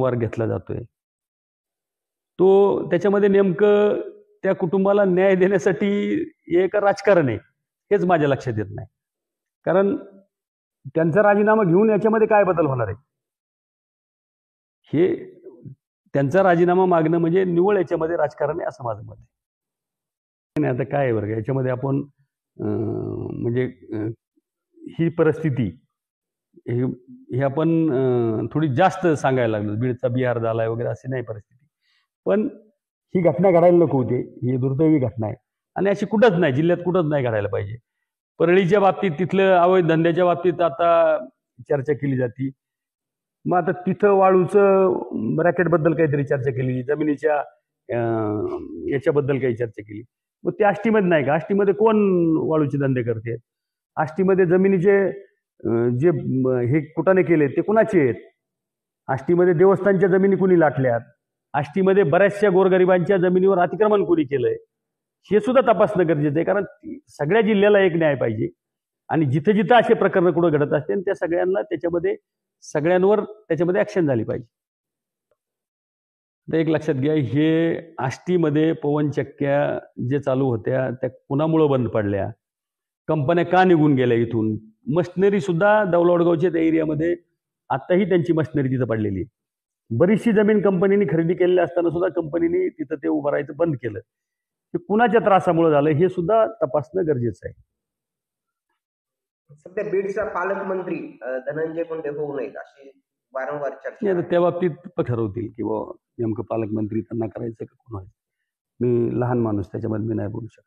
वारंवार घेतला जातोय, तो त्याच्यामध्ये नेमकं त्या कुटुंबाला न्याय देण्यासाठी हे का राजकारण आहे हेच माझ्या लक्षात येत नाही. कारण त्यांचा राजीनामा घेऊन याच्यामध्ये काय बदल होणार आहे? हे त्यांचा राजीनामा मागणं म्हणजे निव्वळ याच्यामध्ये राजकारण आहे असं माझं मत आहे. नाही आता काय आहे बरं का, याच्यामध्ये आपण म्हणजे ही परिस्थिती हे आपण थोडी जास्त सांगायला लागलो. बीडचा बिहार झालाय वगैरे अशी नाही परिस्थिती. पण ही घटना घडायला नको होती. ही दुर्दैवी घटना आहे आणि अशी कुठंच नाही, जिल्ह्यात कुठंच नाही घडायला पाहिजे. परळीच्या बाबतीत तिथलं अवैध धंद्याच्या बाबतीत आता चर्चा केली जाते. मग आता तिथं वाळूचं रॅकेटबद्दल काहीतरी चर्चा केली, जमिनीच्या याच्याबद्दल काही चर्चा केली. मग ते आष्टीमध्ये नाही का? आष्टीमध्ये कोण वाळूचे धंदे करते? आष्टीमध्ये जमिनीचे जे हे कुटाने केले ते कुणाचे आहेत? आष्टीमध्ये देवस्थानच्या जमिनी कुणी लाटल्यात? आष्टीमध्ये बऱ्याचशा गोरगरिबांच्या जमिनीवर अतिक्रमण कुणी केलंय? हे सुद्धा तपासणं गरजेचं आहे. कारण सगळ्या जिल्ह्याला एक न्याय पाहिजे आणि जिथं जिथं असे प्रकरण कुठं घडत असते त्या सगळ्यांना सगळ्यांवर त्याच्यामध्ये ऍक्शन झाली पाहिजे. तर एक लक्षात घ्या, हे आष्टीमध्ये पवनचक्क्या जे चालू होत्या त्या कुणामुळं बंद पडल्या? कंपन्या का निघून गेल्या इथून? मशिनरी सुद्धा दौलतगावच्या त्या एरियामध्ये आताही त्यांची मशिनरी तिथं पडलेली आहे. बरीचशी जमीन कंपनीने खरेदी केलेली असताना सुद्धा कंपनीने तिथं ते उभं राहायचं बंद केलं. ते कुणाच्या त्रासामुळे झालं हे सुद्धा तपासणं गरजेचं आहे. सध्या बीडचा पालकमंत्री धनंजय मुंडे होऊ नयेत अशी वारंवार चर्चा नाही, त्या बाबतीत ठरवतील की नेमकं पालकमंत्री त्यांना करायचं का कोण. मी लहान माणूस, त्याच्यामध्ये मी नाही बोलू शकत.